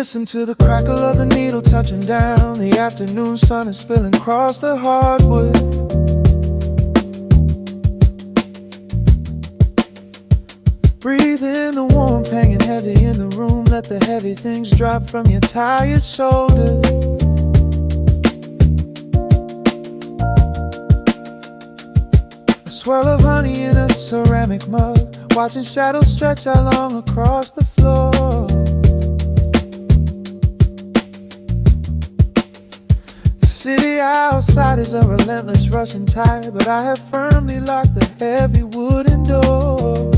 Listen to the crackle of the needle touching down. The afternoon sun is spilling across the hardwood. Breathe in the warmth hanging heavy in the room. Let the heavy things drop from your tired shoulders. A swirl of honey in a ceramic mug, watching shadows stretch out long across the floor. The city outside is a relentless rushing tide, but I have firmly locked the heavy wooden door.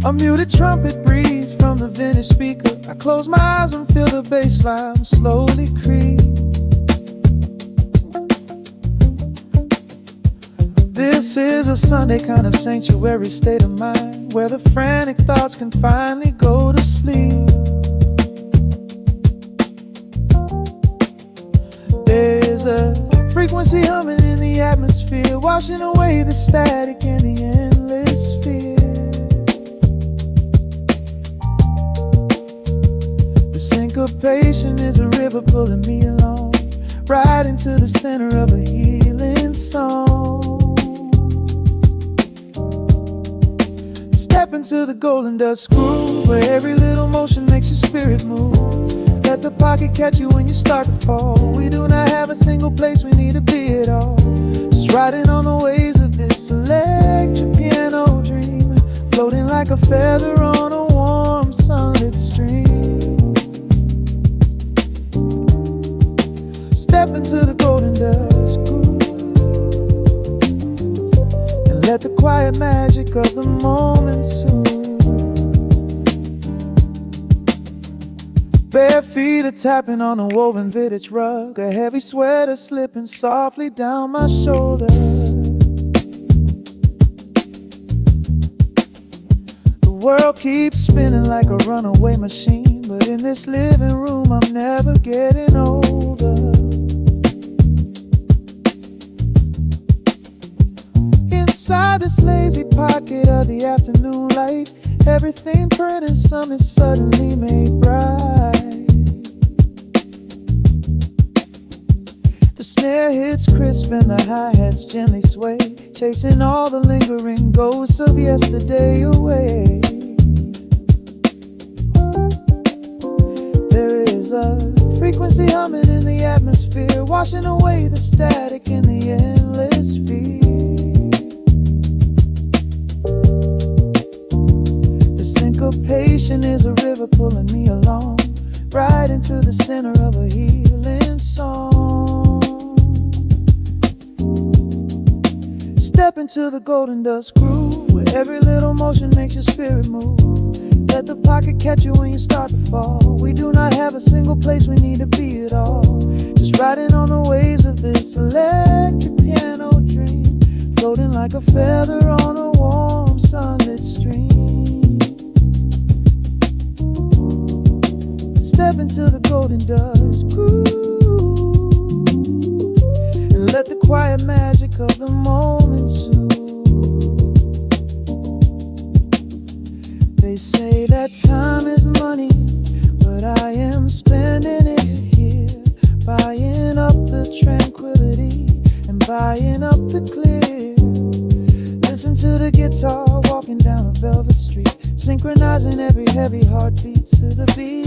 A muted trumpet breathes from the vintage speaker. I close my eyes and feel the bass line slowly creep. This is a Sunday kind of sanctuary state of mind, where the frantic thoughts can finally go to sleep. There's a frequency humming in the atmosphere, washing away the static and the endless fear. The syncopation is a river pulling me along, right into the center of a healing song. Step into the golden dust groove, where every little motion makes your spirit move. Let the pocket catch you when you start to fall. We do not have a single place we need to be at all. Just riding on the waves of this electric piano dream, floating like a feather on a warm sunlit stream. Step into the golden dust groove, and let the quiet magic of the moment soothe. Bare feet are tapping on a woven vintage rug, a heavy sweater slipping softly down my shoulder. The world keeps spinning like a runaway machine, but in this living room I'm never getting older. Inside this lazy pocket of the afternoon light, everything burning, something suddenly made bright. The snare hits crisp and the hi-hats gently sway, chasing all the lingering ghosts of yesterday away. There is a frequency humming in the atmosphere, washing away the static in the endless fear. Syncopation is a river pulling me along, right into the center of a healing song. Step into the golden dust groove, where every little motion makes your spirit move. Let the pocket catch you when you start to fall. We do not have a single place we need to be at all. Just riding on the waves of this electric piano dream, floating like a feather on a warm sunlit stream. Step into the golden dust groove, and let the quiet magic of the moment soothe. They say that time is money, but I am spending it here, buying up the tranquility and buying up the clear. Listen to the guitar walking down a velvet street, synchronizing every heavy heartbeat to the beat.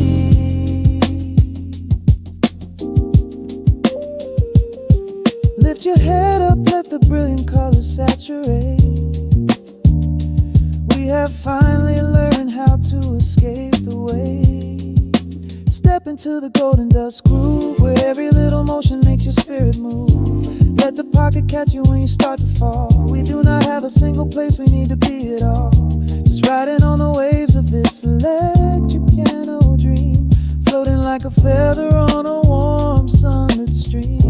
Lift your head up, let the brilliant colors saturate. We have finally learned how to escape the wave. Step into the golden dust groove, where every little motion makes your spirit move. Let the pocket catch you when you start to fall. We do not have a single place we need to be at all. Just riding on the waves of this electric piano dream, floating like a feather on a warm sunlit stream.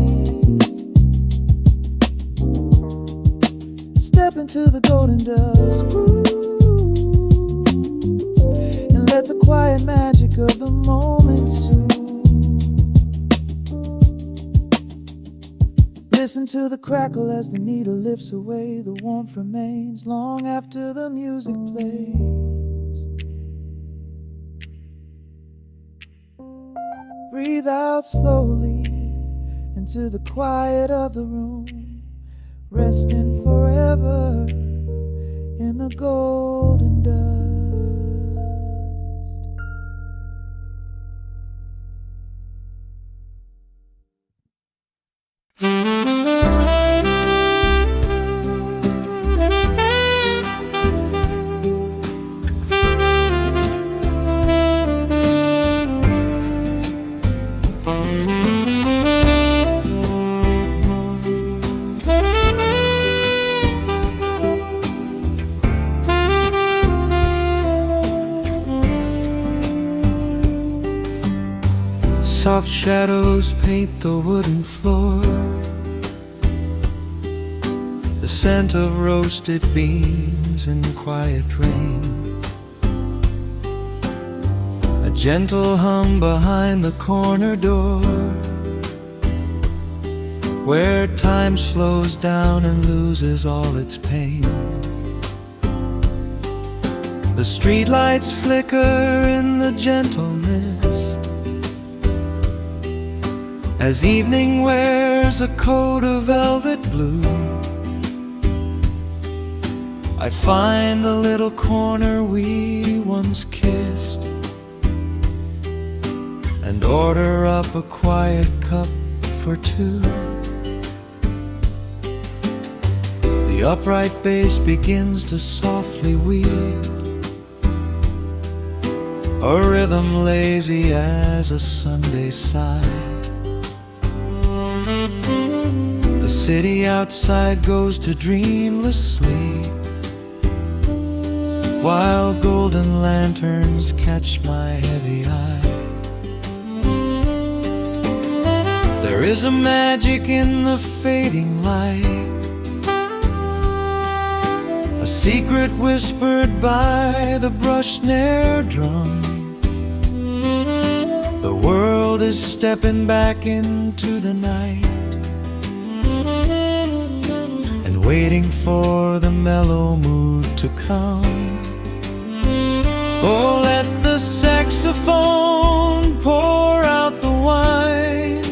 Step into the golden dust groove, and let the quiet magic of the moment soothe. Listen to the crackle as the needle lifts away. The warmth remains long after the music plays. breathe out slowly into the quiet of the room, resting forever in the golden dust. Soft shadows paint the wooden floor, the scent of roasted beans and quiet rain, a gentle hum behind the corner door, where time slows down and loses all its pain. The streetlights flicker in the gentle mist as evening wears a coat of velvet blue. I find the little corner we once kissed and order up a quiet cup for two. The upright bass begins to softly weep, a rhythm lazy as a Sunday sigh. The city outside goes to dreamless sleep, while golden lanterns catch my heavy eye. There is a magic in the fading light, a secret whispered by the brush snare drum. The world is stepping back into the night and waiting for the mellow mood to come. Oh, let the saxophone pour out the wine,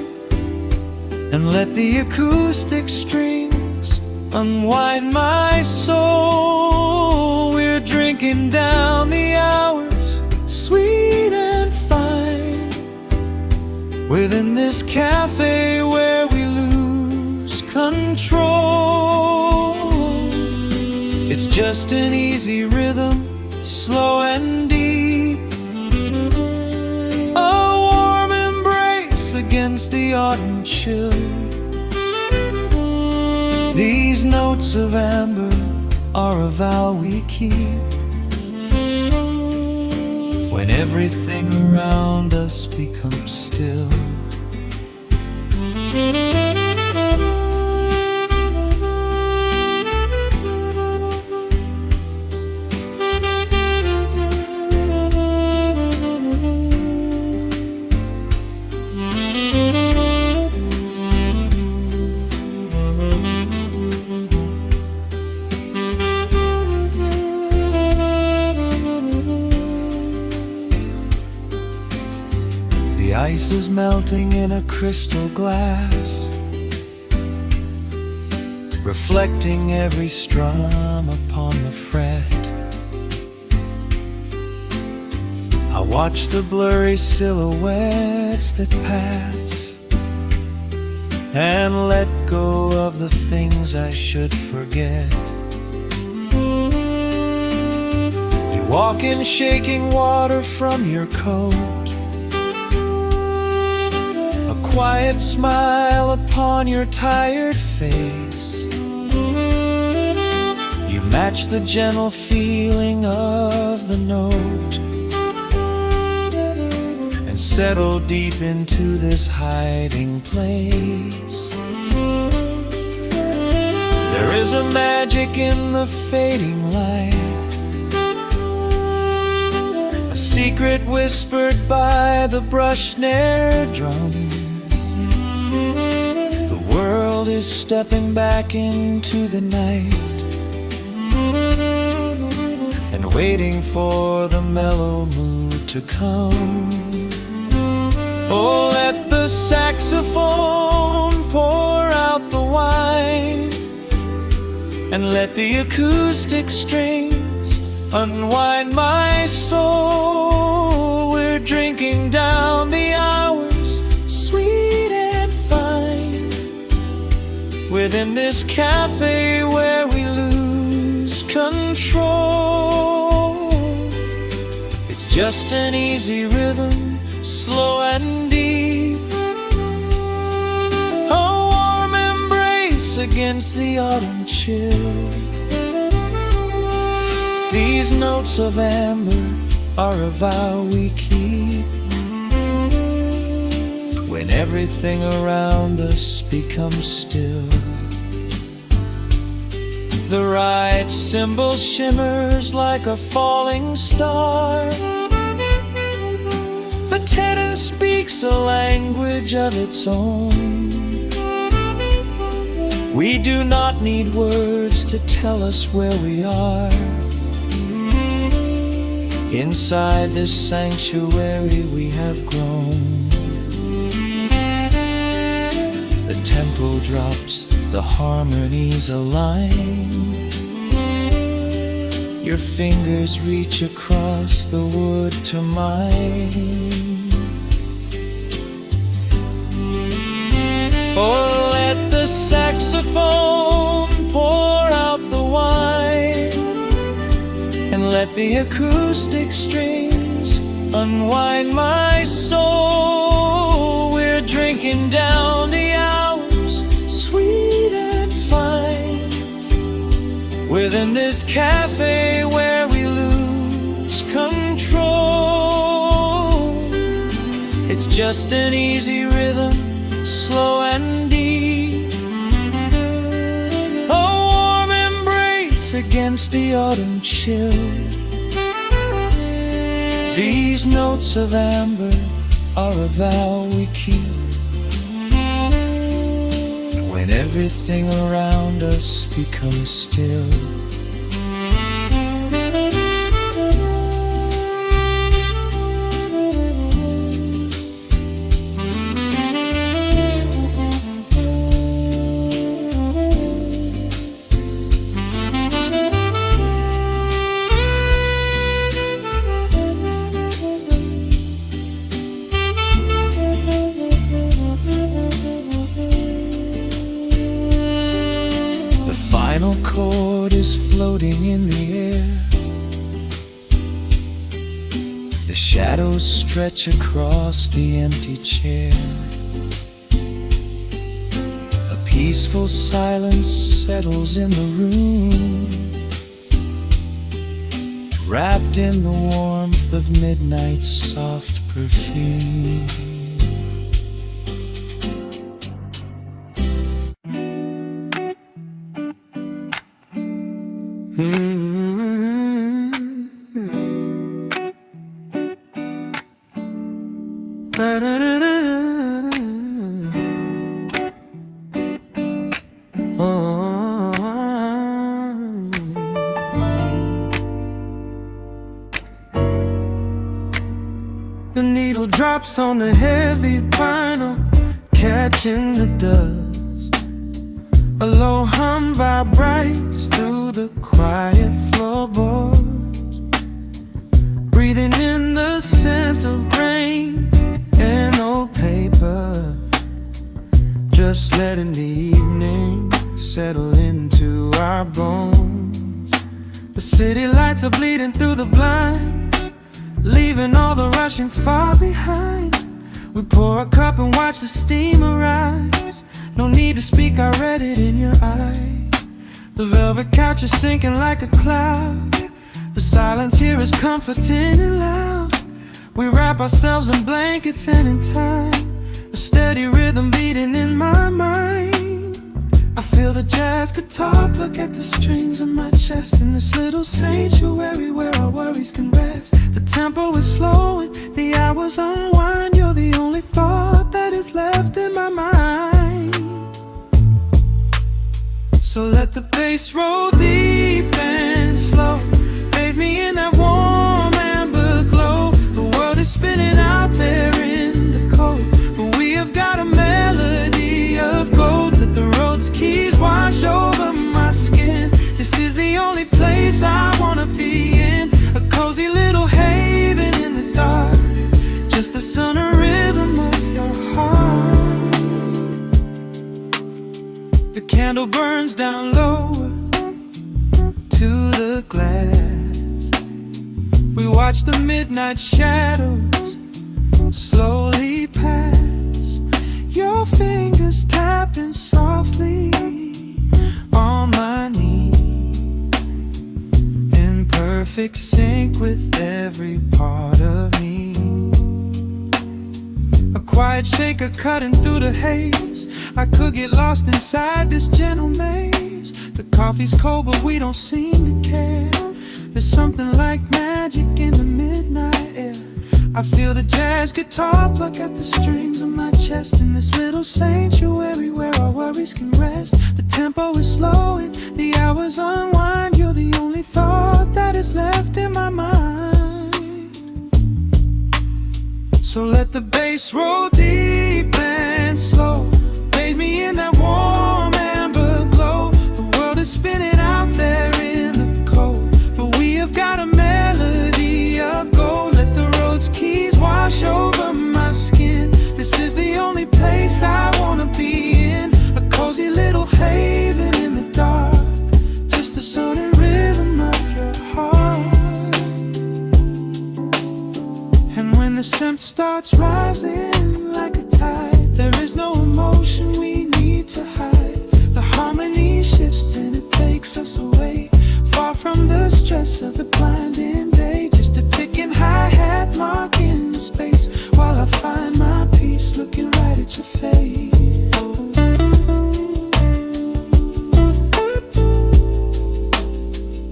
and let the acoustic strings unwind my soul. We're drinking down the hours, sweet and fine, within this cafe where we lose control. It's just an easy rhythm, slow and deep, a warm embrace against the autumn chill. These notes of amber are a vow we keep when everything around us becomes still. The ice is melting in a crystal glass, reflecting every strum upon the fret. I watch the blurry silhouettes that pass and let go of the things I should forget. You walk in shaking water from your coat, quiet smile upon your tired face. You match the gentle feeling of the note and settle deep into this hiding place. There is a magic in the fading light, a secret whispered by the brush snare drum. The world is stepping back into the night and waiting for the mellow mood to come. Oh, let the saxophone pour out the wine, and let the acoustic strings unwind my soul. We're drinking down the hours, sweet and fine, within this cafe where we lose control. It's just an easy rhythm, slow and deep, a warm embrace against the autumn chill. These notes of amber are a vow we keep when everything around us becomes still. The right cymbal shimmers like a falling star. The tenor speaks a language of its own. We do not need words to tell us where we are. Inside this sanctuary we have grown. The tempo drops, the harmonies align. Your fingers reach across the wood to mine. Oh, let the saxophone pour out the wine, and let the acoustic strings unwind my soul. We're drinking down the hours, sweet and fine, within this cafe where we lose control. It's just an easy rhythm, slow and deep, a warm embrace against the autumn chill. These notes of amber are a vow we keep when everything around us becomes still. The final chord is floating in the air. The shadows stretch across the empty chair. A peaceful silence settles in the room, wrapped in the warmth of midnight's soft perfume. The needle drops on the heavy vinyl, catching the dust. A low hum vibrates through the quiet floorboards, breathing in the scent of rain and old paper. Just letting the evening settle into our bones. The city lights are bleeding through the blinds, leaving all the rushing far behind. We pour a cup and watch the steam arise. No need to speak, I read it in your eyes. The velvet couch is sinking like a cloud. The silence here is comforting and loud. We wrap ourselves in blankets and in time, a steady rhythm beating in my mind. I feel the jazz guitar pluck at the strings of my chest, in this little sanctuary where our worries can rest. The tempo is slowing, the hours unwind. You're the only thought that is left in my mind. So let the bass roll deep and slow, bathe me in that warm amber glow. The world is spinning out there in the cold. The candle burns down lower to the glass. We watch the midnight shadows slowly pass. Your fingers tapping softly on my knee, in perfect sync with every part of me. A quiet shaker cutting through the haze. I could get lost inside this gentle maze. The coffee's cold but we don't seem to care. There's something like magic in the midnight air. I feel the jazz guitar pluck at the strings of my chest. In this little sanctuary where our worries can rest. The tempo is slow and the hours unwind. You're the only thought that is left in my mind. So let the bass roll deep and slow. Bathe me in that warm amber glow. The world is spinning out there in the cold, but we have got a melody of gold. Let the road's keys wash over my skin. This is the only place I wanna be in. A cozy little haven in the dark, just the soul and rhythm of your heart. And when the scent starts rising like a tide, there is no emotion we need to hide. The harmony shifts and it takes us away, far from the stress of the blinding day. Just a ticking hi-hat marking the space, while I find my peace looking right at your face.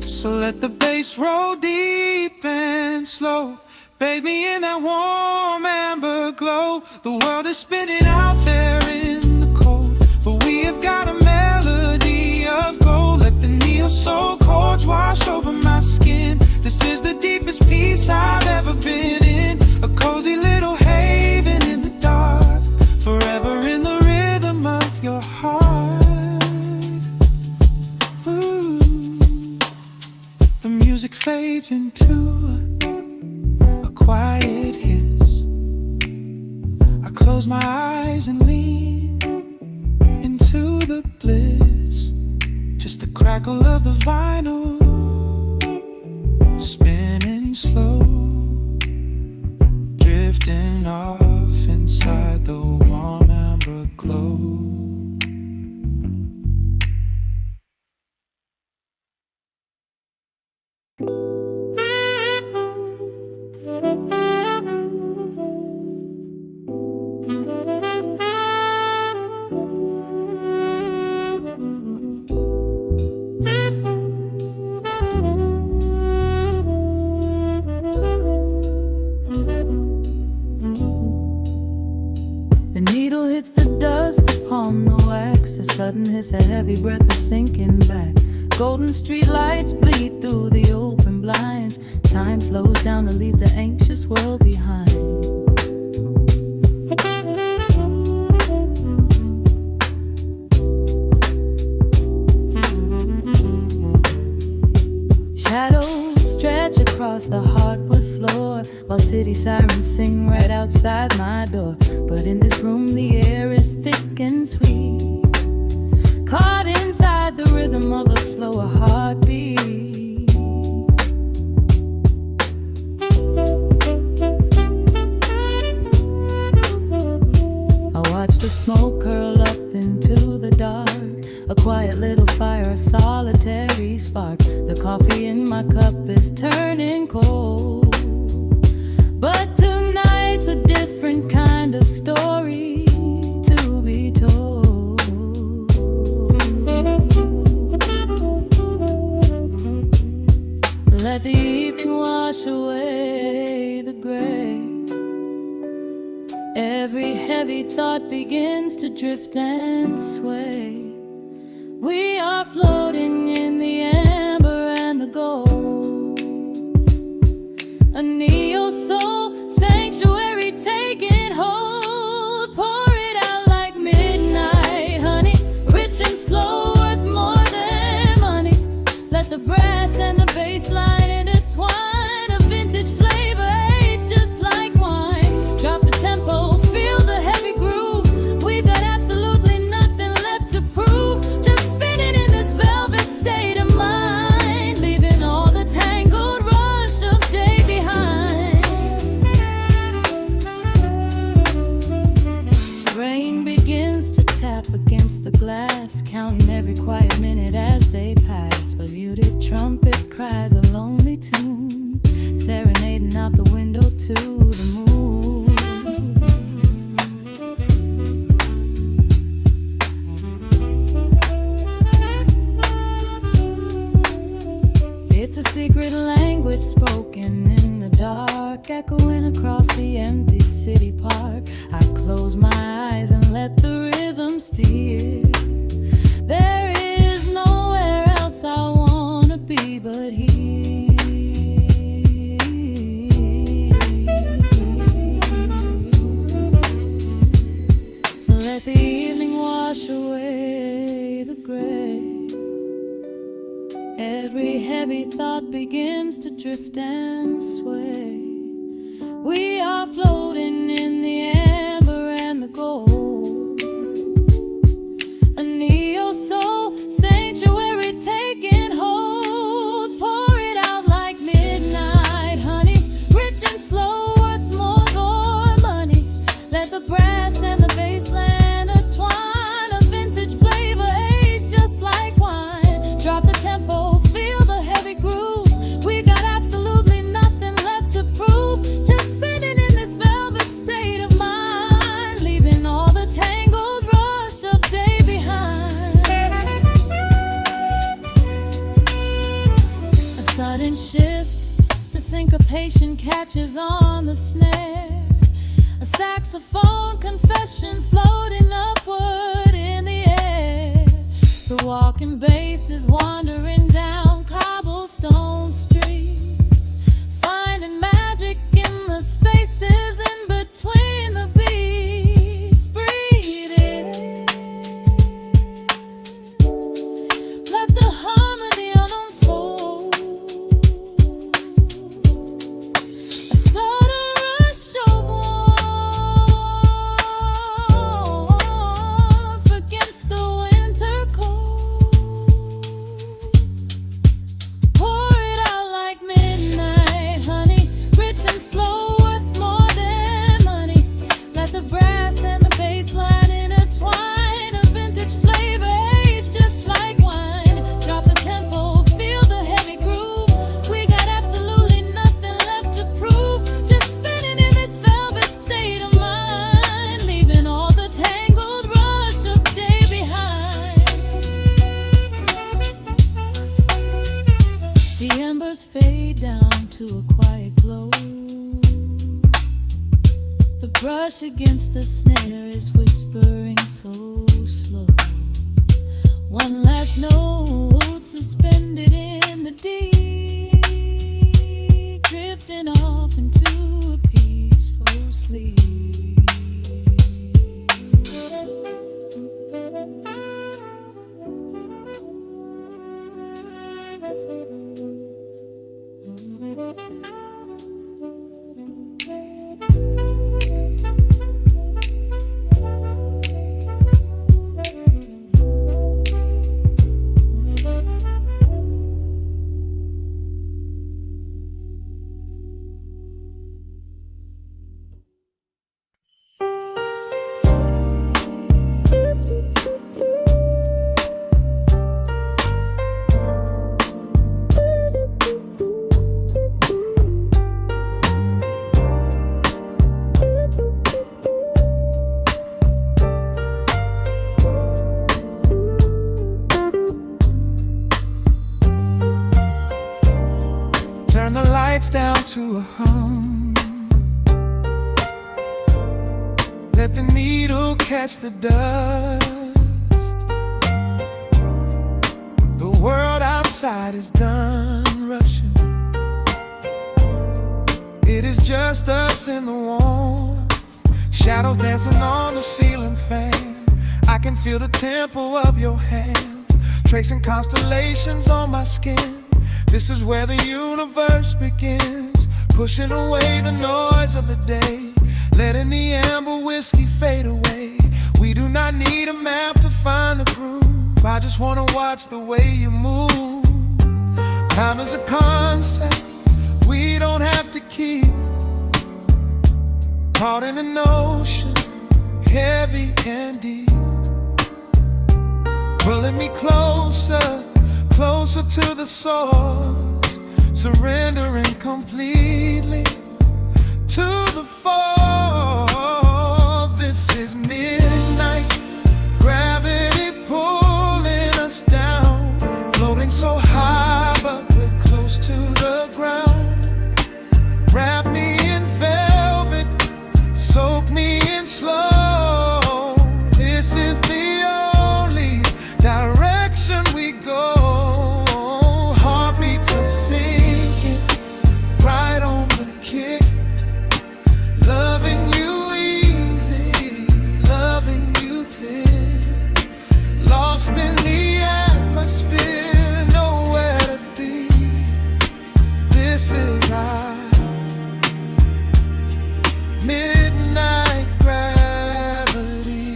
So let the bass roll deep and slow. Bathe me in that warm amber glow. The world is spinning out there in the cold, but we have got a melody of gold. Let the neo soul chords wash over my skin. This is the deepest peace I've ever been in. A cozy little haven in the dark, forever in the rhythm of your heart. Ooh. The music fades into a quiet hiss. I close my eyes and lean into the bliss. Just the crackle of the vinyl spinning slow, drifting off inside the warm amber glow. The needle hits the dust upon the wax. A sudden hiss, a heavy breath is sinking back. Golden street lights bleed through the open blinds. Time slows down to leave the anxious world behind. Shadows stretch across the hardwood floor, while city sirens sing right outside my door. But in this room the air is thick and sweet, caught inside the rhythm of a slower heartbeat. I watch the smoke curl up into the dark, a quiet little fire, a solitary spark. The coffee in my cup is turning cold, but tonight's a different kind of story to be told. Let the evening wash away the gray. Every heavy thought begins to drift and sway. We are floating in the amber and the gold, a neo soul sanctuary taking hold. Pour it out like midnight honey, rich and slow, worth more than money. Let the brass and the bass line intertwine, a vintage flavor aged just like wine. Drop the tempo, feel the heavy groove. We've got absolutely nothing left counting every quiet minute as they pass. But muted trumpet cries a lonely tune, serenading out the window to the moon. It's a secret language spoken in the dark, echoing across the empty city park. I close my eyes and let the rhythm steer. There is nowhere else I wanna be but here. Let the evening wash away the gray. Every heavy thought begins to drift and sway. We are floating in the amber and the gold, a neo-soul sanctuary taking hold. Pour it out like midnight honey, rich and slow, worth more than money. Let the brass and the bassline entwine, a vintage flavor aged just like wine. Drop the tempo, feel the heavy groove. We got absolutely nothing left to prove, just spinning in this velvet state of mind, leaving all the tangled rush of day behind. A sudden shift, the syncopation catches on the snare. A saxophone confession floating upward in the air. The walking bass is wandering down cobblestone streets, finding magic in the spaces in between the beats. Breathe it in, let the harmony unfold. A sudden rush of warmth against the winter cold. Pour it out like midnight honey, rich and slow, worth more than money. Let the brass and the bass line intertwine, a vintage flavor aged just like wine. Drop the tempo, feel the heavy groove. We got absolutely nothing left to prove, just spinning in this velvet state of mind, leaving all the tangled rush of day behind. The embers fade down to a quiet glow. The brush against the snare is whispering so slow. One last note suspended in the deep, drifting off into a peaceful sleep. Turn the lights down to a hum. Let the needle catch the dust. The world outside is done rushing. It is just us in the warmth, shadows dancing on the ceiling fan. I can feel the tempo of your hands, tracing constellations on my skin. This is where the universe begins, pushing away the noise of the day, letting the amber whiskey fade away. We do not need a map to find the groove, I just wanna watch the way you move. Time is a concept we don't have to keep, caught in an ocean, heavy and deep. pulling me closer, closer to the source, surrendering completely to the force. This is midnight gravity pulling us down, floating so high but we're close to the ground. Wrap me in velvet, soak me in slow. This is the only direction we go. Heartbeats are sinking, right on the kick. Loving you easy, loving you thin. Lost in the atmosphere, nowhere to be. This is our midnight gravity.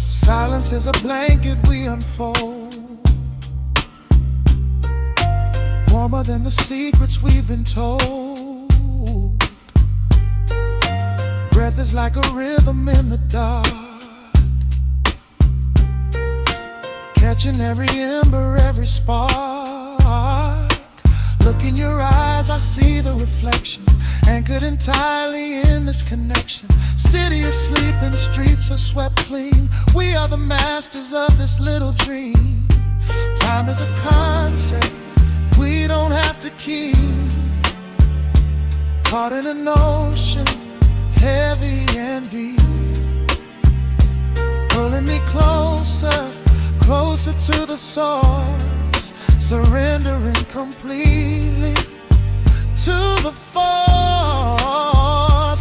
Silence is a blanket we unfold, warmer than the secrets we've been told. Breath is like a rhythm in the dark, catching every ember, every spark. Look in your eyes, I see the reflection, anchored entirely in this connection. City is sleeping, streets are swept clean. We are the masters of this little dream. Time is a concept we don't have to keep. Caught in an ocean, heavy and deep, pulling me closer, closer to the source, surrendering completely to the force.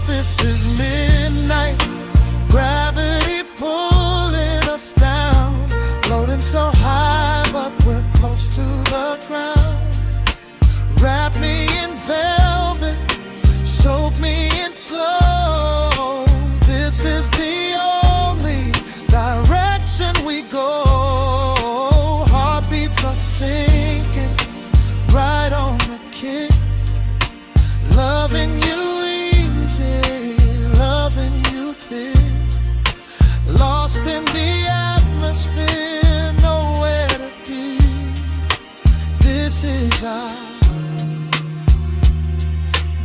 This is midnight gravity pulling us down, floating so high but we're close to the ground. Wrap me in velvet, soak me in slow. This is the only direction we go. Heartbeats are sinking, right on the kick. Loving you easy, loving you thin. Lost in the atmosphere, nowhere to be. This is our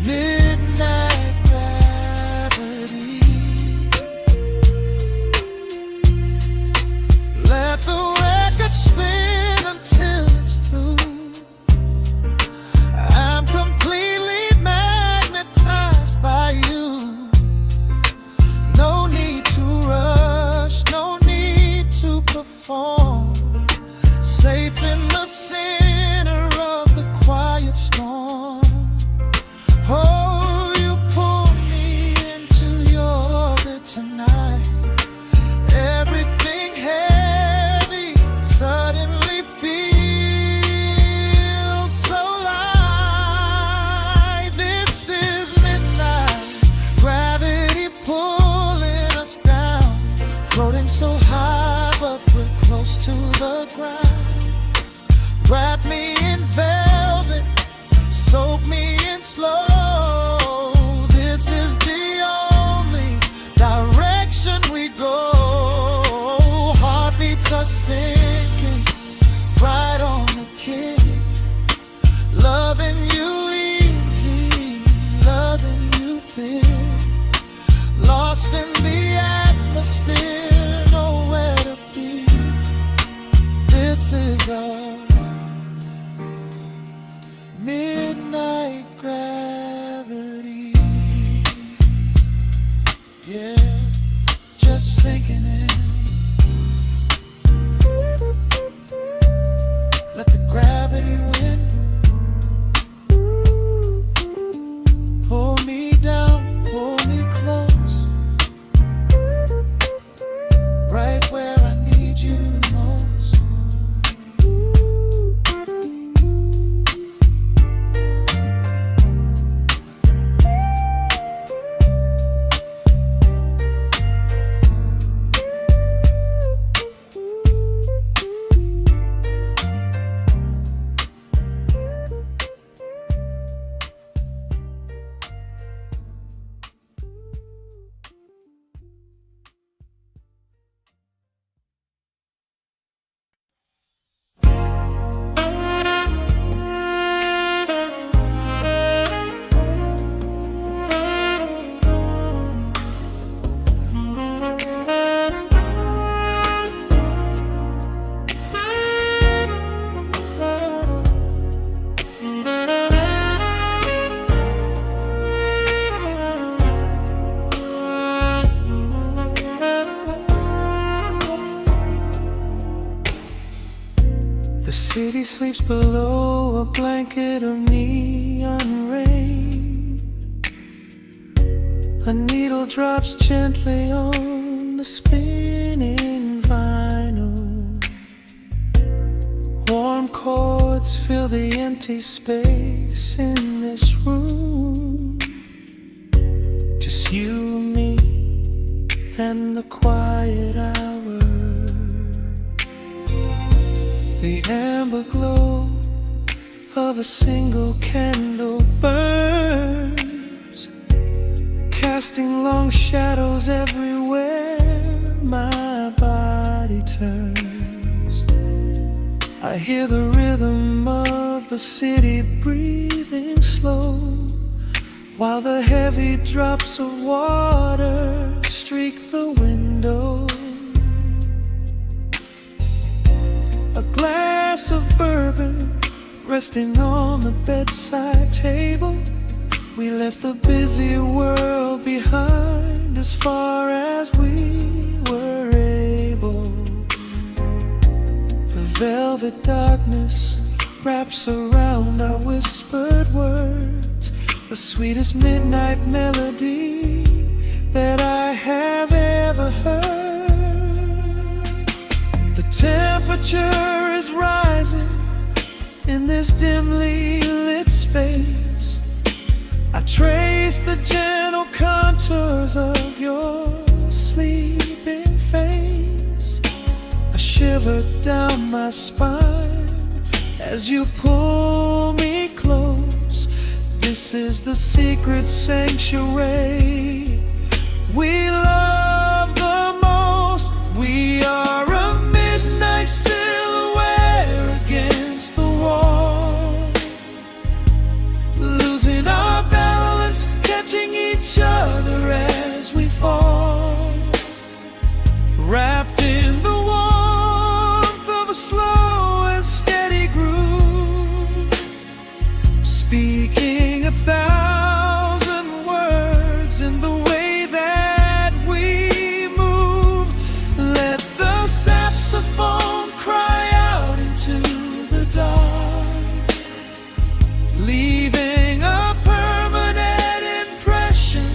midnight gravity. Let the record spin until it's through. I'm completely magnetized by you. No need to rush, no need to perform. Safe in the center of the quiet storm. Oh, you pull me into your orbit tonight. Everything heavy suddenly feels so light. This is midnight gravity pulling us down, floating so high but we're close to the ground. Wrap me in velvet, soak me in slow. This is the only direction we go. Heartbeats are sinking, right on the kick. Loving you easy, loving you thin. Lost in the atmosphere, nowhere to be. This is our midnight gravity. Yeah, just sinking in. Let the gravity win. Pull me down, pull me close, right where I need you the most. city sleeps below a blanket of neon rain. A needle drops gently on the spinning vinyl. Warm chords fill the empty space in this room. Just you, me, and the quiet hour. The amber glow of a single candle burns, casting long shadows everywhere my body turns. I hear the rhythm of the city breathing slow, while the heavy drops of water streak the window. A glass of bourbon resting on the bedside table. We left the busy world behind as far as we were able. The velvet darkness wraps around our whispered words, the sweetest midnight melody that I have ever heard. The temperature is rising in this dimly lit space. I trace the gentle contours of your sleeping face. A shiver down my spine as you pull me close. This is the secret sanctuary we love the most. We are a midnight silhouette against the wall, losing our balance, catching each other as we fall, wrapped in the warmth of a slow and steady groove, speaking 1,000 words in the way that we move. Let the saxophone cry out into the dark, leaving a permanent impression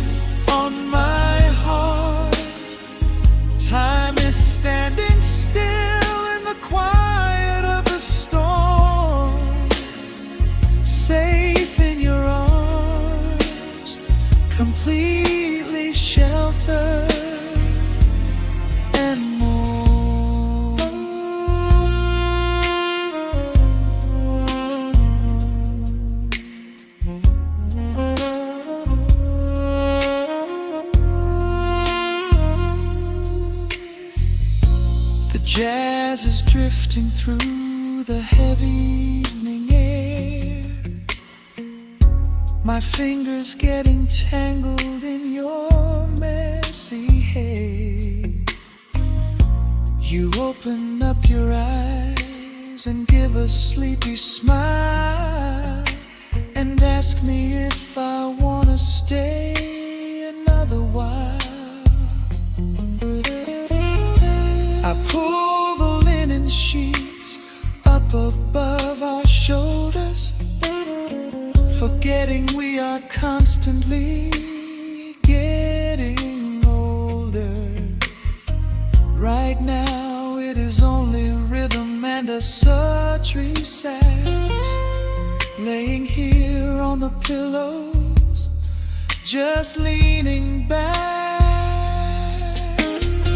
on my heart. Time is standing still in the quiet of the storm, safe in your arms, completely sheltered and more. The jazz is drifting through the heavy evening air, my fingers getting tangled in your messy hair. You open up your eyes and give a sleepy smile, and ask me if I wanna stay another while. I pull the linen sheets up above our shoulders, forgetting we are constantly getting older. Right now it is only rhythm and a sultry sax, laying here on the pillows, just leaning back.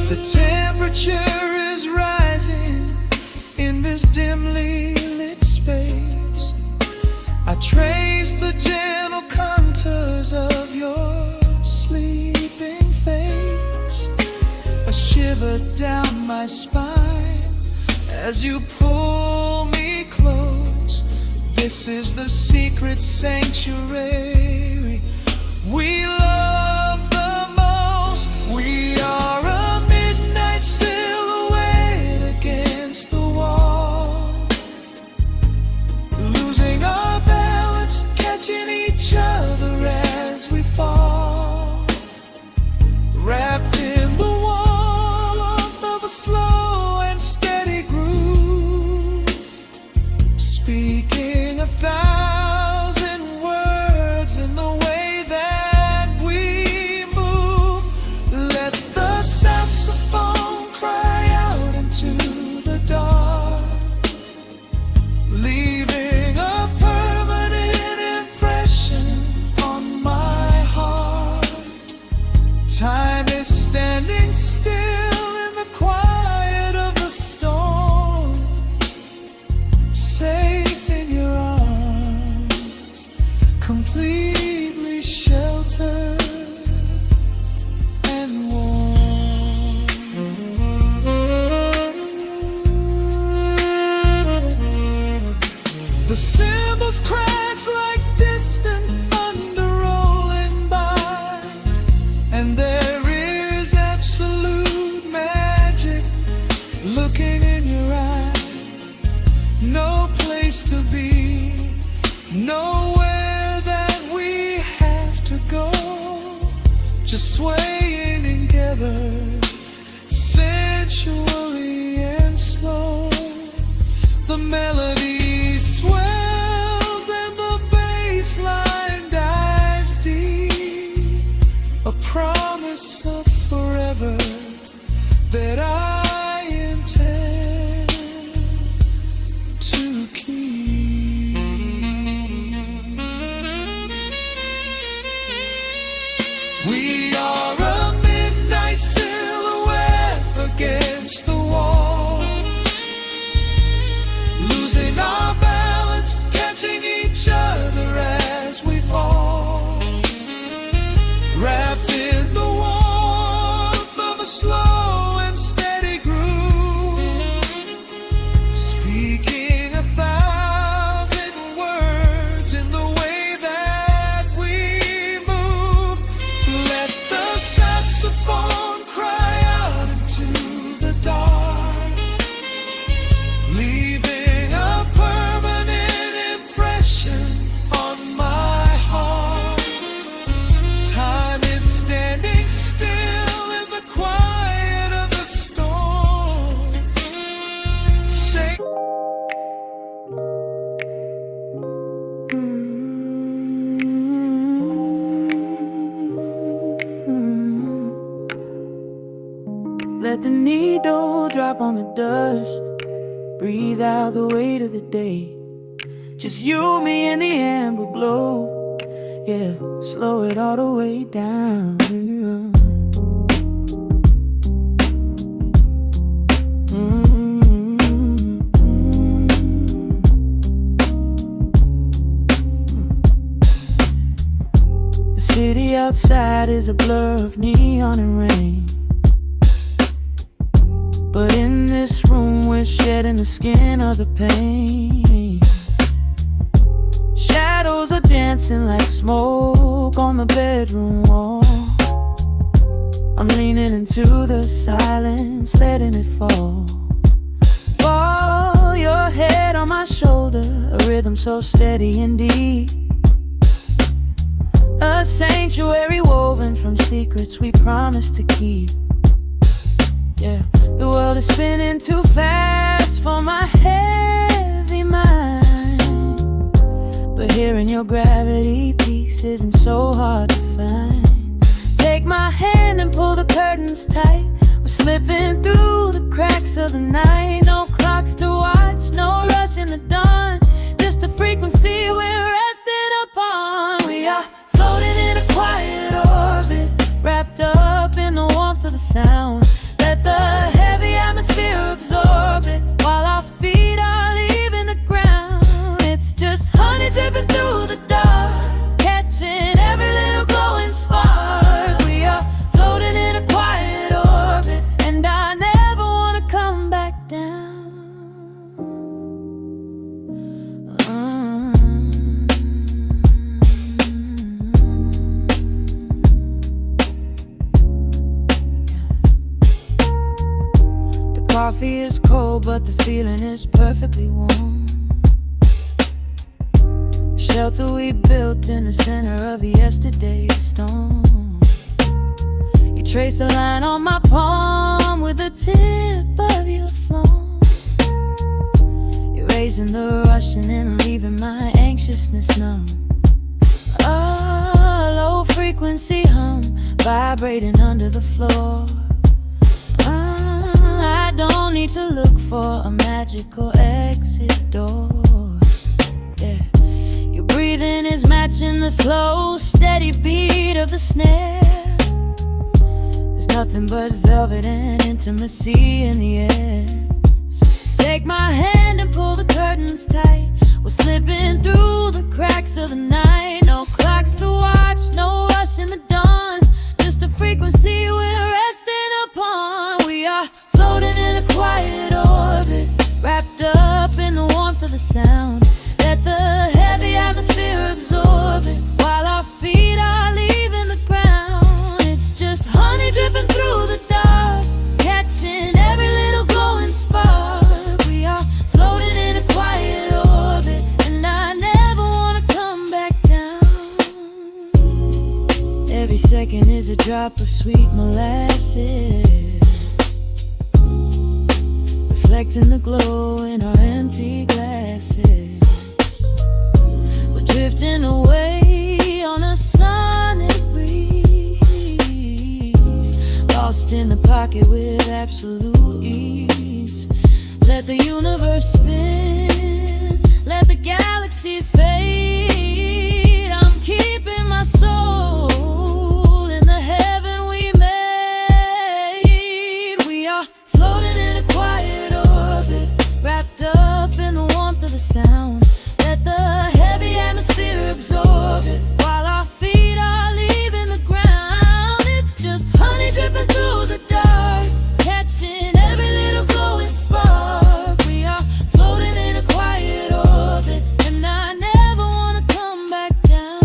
The temperature is rising in this dimly lit space. I trace the gentle contours of your sleeping face. A shiver down my spine as you pull me close. This is the secret sanctuary we love the most. We are a midnight silhouette against the wall, losing our balance, catching each other as we fall, wrapped in the warmth of a slow and steady groove, to be, nowhere that we have to go, just swaying together, sensually and slow. The melody swells and the bass line dives deep, a promise of forever that I intend to keep. We are a midnight silhouette against the wall, losing our balance, catching each other as we fall, wrapped in the warmth of a slow and steady groove, speaking 1,000 words in the way that we move. Let the saxophone cry out into the dark, leaving a permanent impression on my heart. Time is standing still in the quiet of the storm. Say Let the needle drop on the dust, breathe out the weight of the day. Just you, me, and the amber glow. Yeah, slow it all the way down. The city outside is a blur of neon and rain, but in this room we're shedding the skin of the pain. Shadows are dancing like smoke on the bedroom wall. I'm leaning into the silence, letting it fall. Fall, your head on my shoulder, a rhythm so steady and deep, a sanctuary woven from secrets we promised to keep. Yeah, the world is spinning too fast for my heavy mind, but hearing your gravity piece isn't so hard to find. Take my hand and pull the curtains tight. We're slipping through the cracks of the night. No clocks to watch, no rush in the dawn, just a frequency we're resting upon. We are floating in a quiet orbit, wrapped up in the warmth of the sound. Let the heavy atmosphere absorb it while our feet are leaving the ground. It's just honey dripping through the dark, catching every little glowing spark. We are floating in a quiet orbit, and I never want to come back down. Coffee is cold, but the feeling is perfectly warm. Shelter we built in the center of yesterday's storm. You trace a line on my palm with the tip of your phone, erasing the rushing and leaving my anxiousness numb. A low frequency hum vibrating under the floor. I don't need to look for a magical exit door. Yeah, your breathing is matching the slow, steady beat of the snare. There's nothing but velvet and intimacy in the air. Take my hand and pull the curtains tight. We're slipping through the cracks of the night. No clocks to watch, no rush in the dawn, just a frequency we're resting upon. We are floating in a quiet orbit, wrapped up in the warmth of the sound. Let the heavy atmosphere absorb it while our feet are leaving the ground. It's just honey dripping through the dark, catching every little glowing spark. We are floating in a quiet orbit, drop of sweet molasses, reflecting the glow in our empty glasses. We're drifting away on a sonic breeze, lost in the pocket with absolute ease. Let the universe spin, let the galaxies fade. I'm keeping my soul in the heaven we made. We are floating in a quiet orbit, wrapped up in the warmth of the sound. Let the heavy atmosphere absorb it, while our feet are leaving the ground. It's just honey dripping through the dark, catching every little glowing spark. We are floating in a quiet orbit, and I never wanna come back down.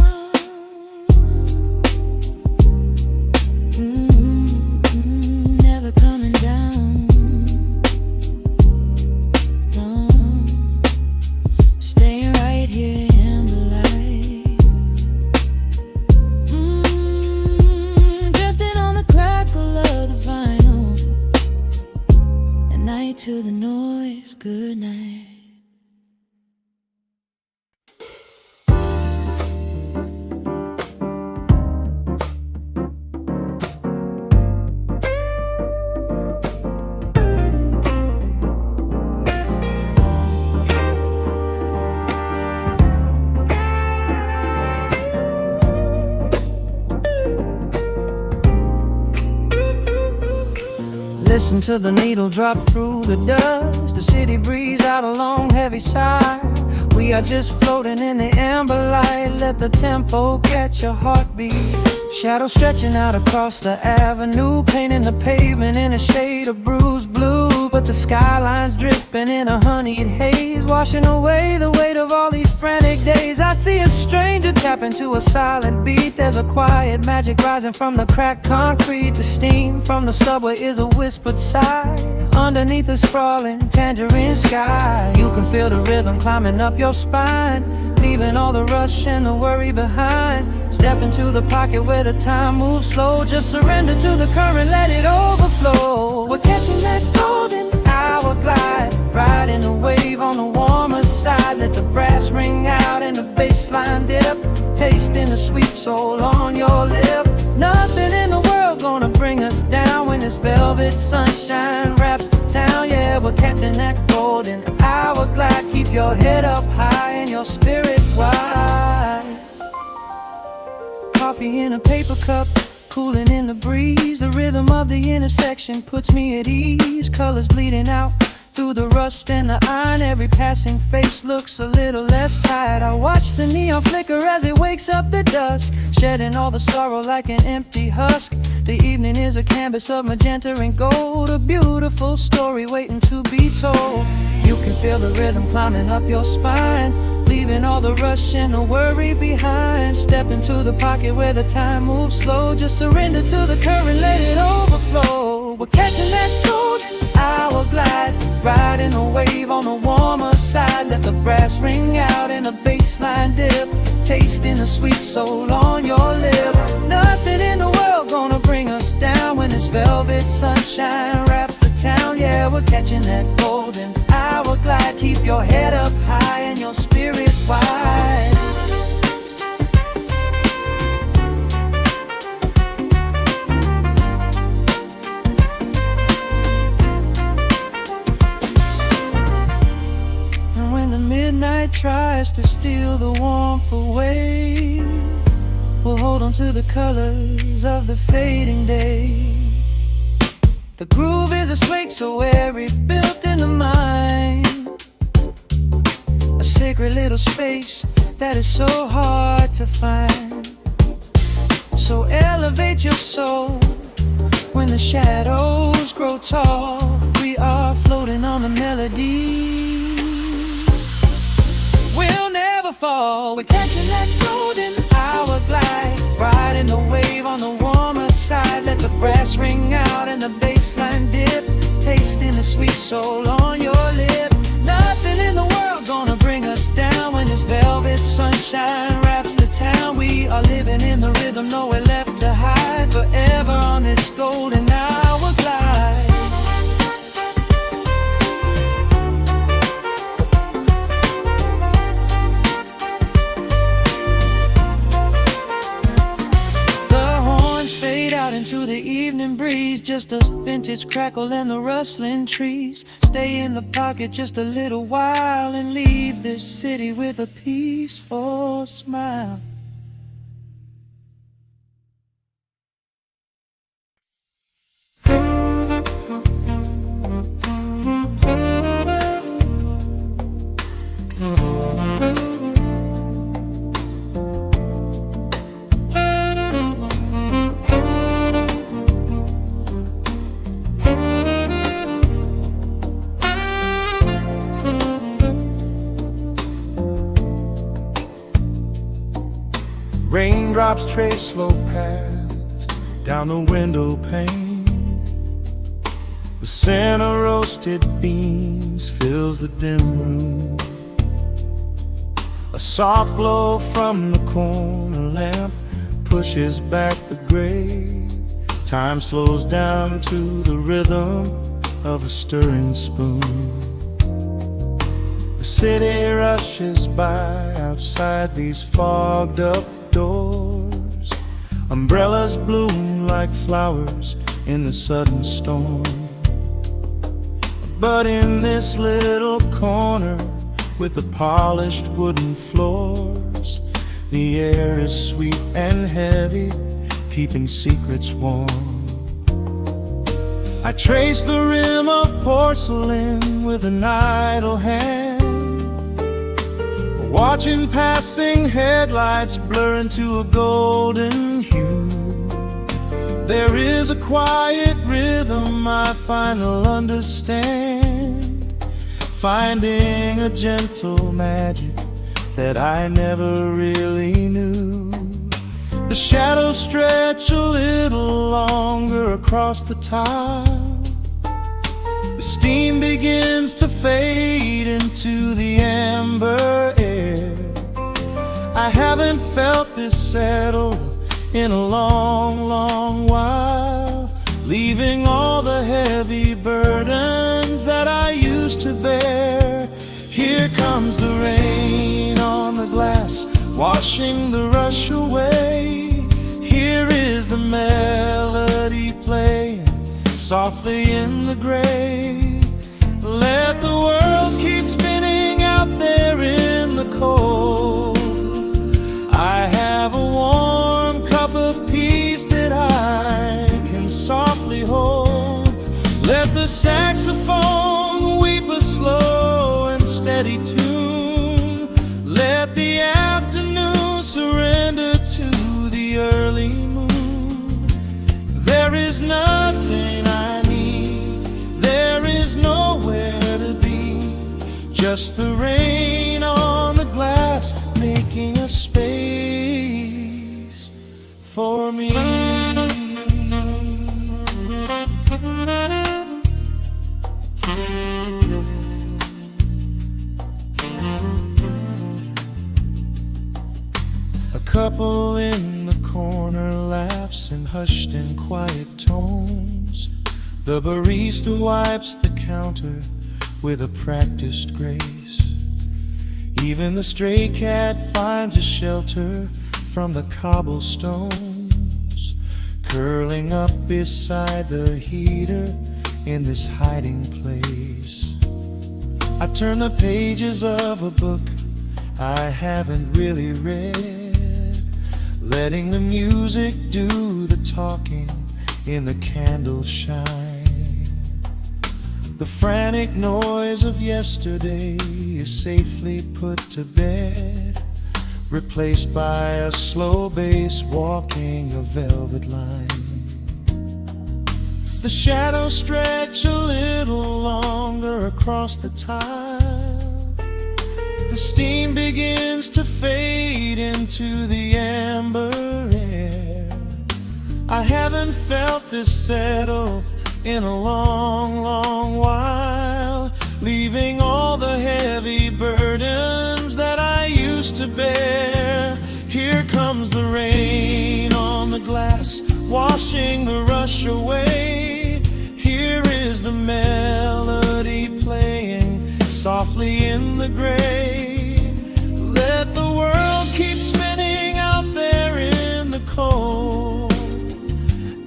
Never coming down. No, staying right here in the light. Drifting on the crackle of the vinyl. At night to the noise, good night. Listen to the needle drop through the dust. The city breathes out a long heavy sigh. We are just floating in the amber light. Let the tempo catch your heartbeat. Shadows stretching out across the avenue, painting the pavement in a shade of bruised blue. But the skyline's dripping in a honeyed haze, washing away the weight of all these frantic days. I see a stranger tap into a silent beat. There's a quiet magic rising from the cracked concrete. The steam from the subway is a whispered sigh underneath the sprawling tangerine sky. You can feel the rhythm climbing up your spine, leaving all the rush and the worry behind. Step into the pocket where the time moves slow. Just surrender to the current, let it overflow. We're catching that golden hour glide, riding the wave on the warmer side. Let the brass ring out and the bass line dip, tasting the sweet soul on your lip. Nothing in the world gonna bring us down when this velvet sunshine wraps the town. Yeah, we're catching that golden hour glide. Keep your head up high and your spirit wide. Coffee in a paper cup, cooling in the breeze. The rhythm of the intersection puts me at ease. Colors bleeding out through the rust and the iron. Every passing face looks a little less tired. I watch the neon flicker as it wakes up the dusk, shedding all the sorrow like an empty husk. The evening is a canvas of magenta and gold, a beautiful story waiting to be told. You can feel the rhythm climbing up your spine, leaving all the rush and the worry behind. Step into the pocket where the time moves slow. Just surrender to the current, let it overflow. We're catching that golden hour glide, riding a wave on the warmer side. Let the brass ring out and the bass line dip, tasting the sweet soul on your lip. Nothing in the world gonna bring us down when this velvet sunshine wraps the town. Yeah, we're catching that golden hour glide. Keep your head up high and your spirit wide. And when the midnight tries to steal the warmth away, we'll hold on to the colors of the fading day. The groove is a swing so airy, built in the mind, a sacred little space that is so hard to find. So elevate your soul when the shadows grow tall. We are floating on the melody, we'll never fall. We're catching that golden hour glide, riding the wave on the warmer side. Let the brass ring out and the bass line dip, tasting the sweet soul on your lip. Nothing in the world gonna bring us down when this velvet sunshine wraps the town. We are living in the rhythm, nowhere left to hide. Forever this golden hourglass. Into the evening breeze, just a vintage crackle and the rustling trees. Stay in the pocket just a little while and leave this city with a peaceful smile. Raindrops trace slow paths down the window pane. The scent of roasted beans fills the dim room. A soft glow from the corner lamp pushes back the gray. Time slows down to the rhythm of a stirring spoon. The city rushes by outside these fogged up doors. Umbrellas bloom like flowers in the sudden storm. But in this little corner with the polished wooden floors, the air is sweet and heavy, keeping secrets warm. I trace the rim of porcelain with an idle hand, watching passing headlights blur into a golden hue. There is a quiet rhythm I finally understand, finding a gentle magic that I never really knew. The shadows stretch a little longer across the tile. The steam begins to fade into the amber air. I haven't felt this settled in a long, long while, leaving all the heavy burdens that I used to bear. Here comes the rain on the glass, washing the rush away. Here is the melody playing softly in the gray. Let the world keep spinning out there in the cold. I have a warm cup of peace that I can softly hold. Let the saxophone weep a slow and steady tune. Let the afternoon surrender to the early moon. There is nothing I need, there is nowhere to be, just the rain on the glass making a space for me. A couple in the corner laughs in hushed and quiet tones. The barista wipes the counter with a practiced grace. Even the stray cat finds a shelter from the cobblestones, curling up beside the heater in this hiding place. I turn the pages of a book I haven't really read, letting the music do the talking in the candle shine. The frantic noise of yesterday is safely put to bed, replaced by a slow bass walking a velvet line. The shadows stretch a little longer across the tile. The steam begins to fade into the amber air. I haven't felt this settle in a long, long while, leaving all the heavy burdens that I used to bear. Here comes the rain on the glass, washing washing the rush away. Here is the melody playing softly in the gray. Let the world keep spinning out there in the cold.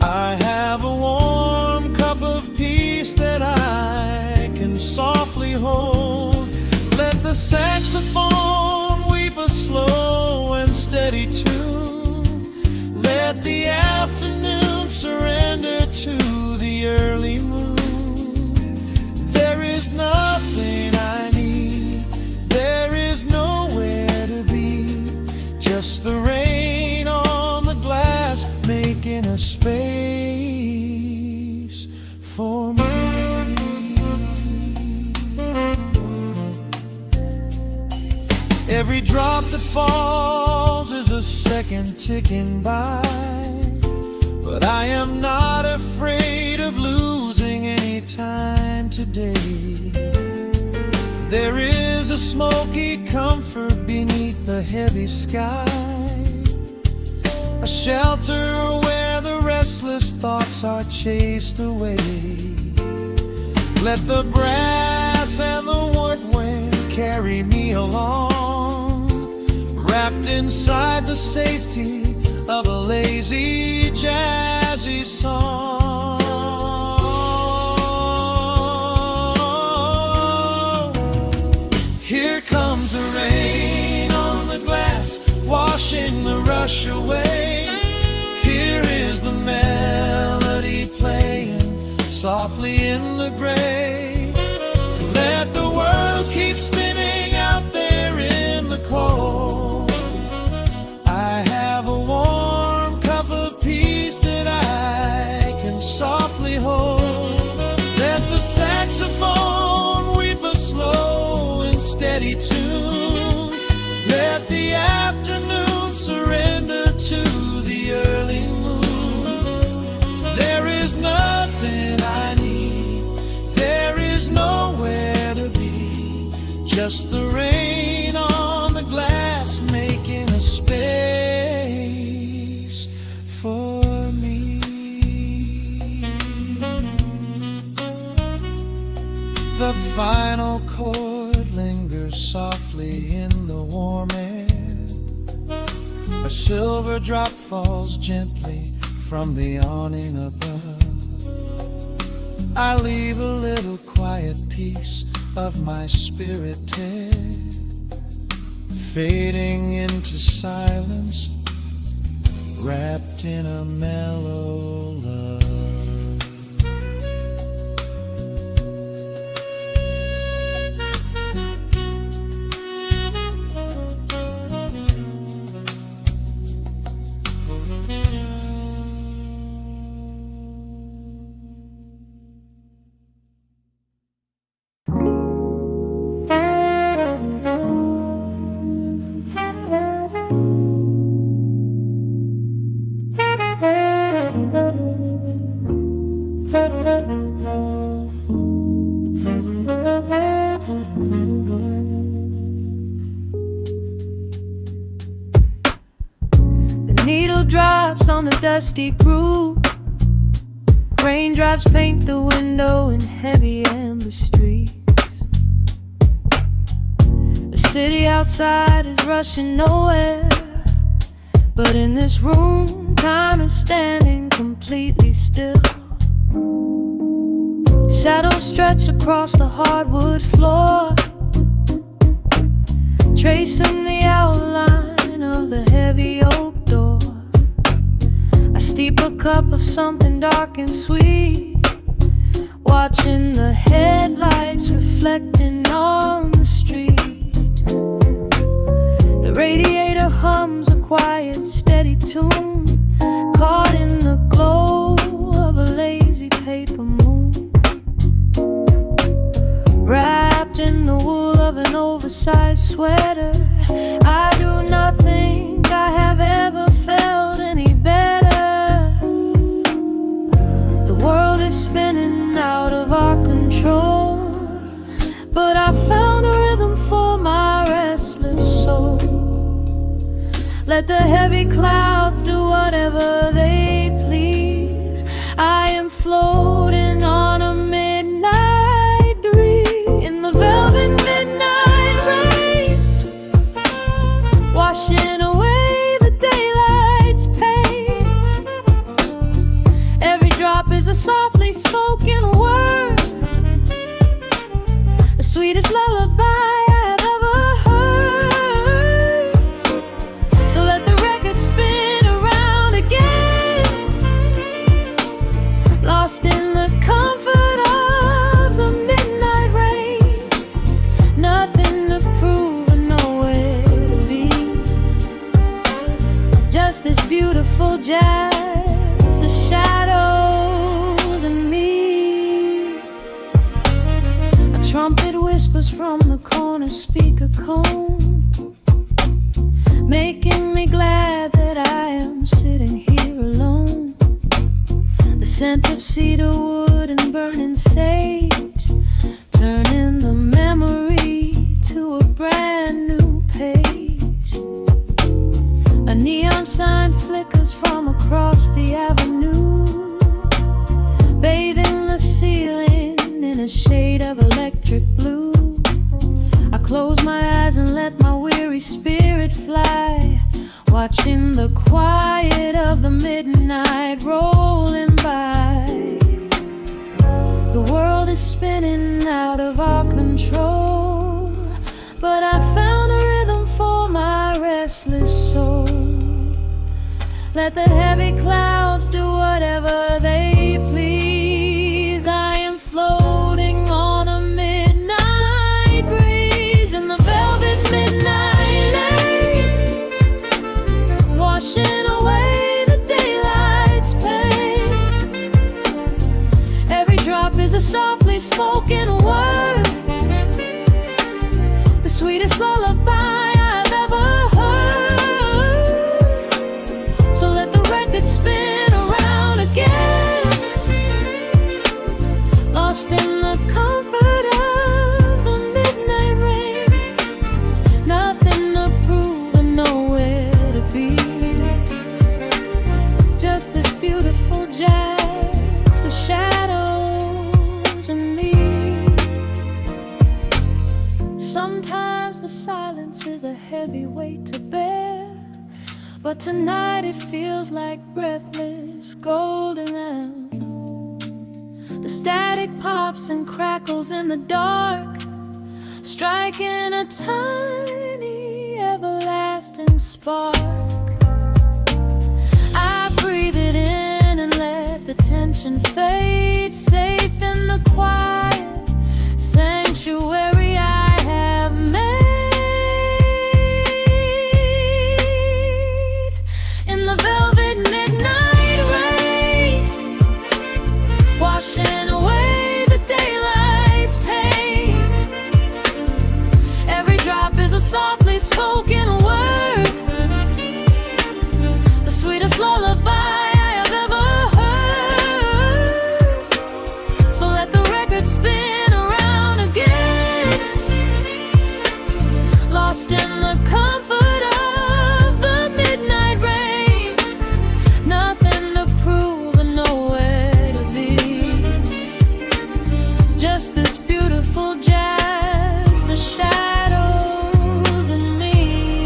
I have a warm cup of peace that I can softly hold. Let the saxophone weep a slow and steady tune. Let the afternoon surrender to the early moon. There is nothing I need, there is nowhere to be, just the rain on the glass making a space for me. Every drop that falls is a second ticking by, but I am not afraid of losing any time today. There is a smoky comfort beneath the heavy sky, a shelter where the restless thoughts are chased away. Let the brass and the woodwind carry me along, wrapped inside the safety of a lazy, jazzy song. Here comes the rain on the glass, washing the rush away. Here is the melody playing softly in the gray. Let the world keep spinning out there in the cold. I have a warm cup of peace that I can softly hold. Let the saxophone weep a slow and steady tune. Let the afternoon surrender to the early moon. There is nothing I need, there is nowhere to be, just the rain on the glass making a space for me. The final chord lingers softly in the warm air. A silver drop falls gently from the awning above. I leave a little quiet piece of my spirit tear, fading into silence, wrapped in a mellow love. Needle drops on the dusty groove. Raindrops paint the window in heavy amber streets. The city outside is rushing nowhere, but in this room, time is standing completely still. Shadows stretch across the hardwood floor, tracing the outline of the heavy oak door. I steep a cup of something dark and sweet, watching the headlights reflecting on the street. The radiator hums a quiet, steady tune, caught in the glow of a lazy paper moon. Wrapped in the wool of an oversized sweater, I do not think I have ever felt any better. The world is spinning out of our control, but I found a rhythm for my restless soul. Let the heavy clouds do whatever they please. floating on a midnight dream in the velvet midnight rain, washing away the daylight's pain. Every drop is a softly spoken word, the sweetest lullaby I have ever heard. So let the record spin around again, lost in the comfort of the midnight rain. Nothing to prove and nowhere to be, just this beautiful jazz, the shadows and me. A trumpet whispers from the corner speaker cone, making me glad that I am sitting here alone. The scent of cedar wood and burning sage, turning the memory to a brand new page. A neon sign flickers from across the avenue, bathing the ceiling in a shade of electric blue. I close my eyes and let my weary spirit fly, watching the quiet of the midnight rolling by. The world is spinning out of our control, but I found a rhythm for my restless soul. Let the heavy clouds do whatever they please. I am floating on a midnight breeze in the velvet midnight lane, washing away the daylight's pain. Every drop is a softly spoken word, the sweetest lullaby I've ever heard. So let the record spin around again, lost in the comfort of the midnight rain. Nothing to prove and nowhere to be, just this beautiful jazz, the shadows and me. Sometimes the silence is a heavy weight to bear, but tonight it feels like breathless golden round. The static pops and crackles in the dark, striking a tiny everlasting spark. I breathe it in and let the tension fade, safe in the quiet sanctuary I have made. In the velvet midnight rain, washing away the daylight's pain. Every drop is a softly spoken word, the sweetest lullaby I have ever heard. So let the record spin around again, lost in the comfort of the midnight rain. Nothing to prove and nowhere to be, just this beautiful jazz, the shadows and me.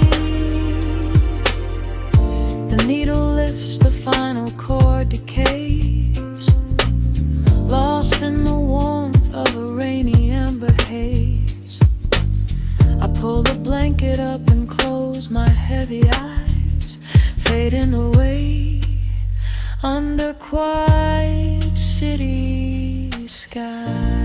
The needle lifts, the final chord decays, lost in the warmth of a rainy amber haze. I pull the blanket up and close my heavy eyes, fading away under quiet city skies.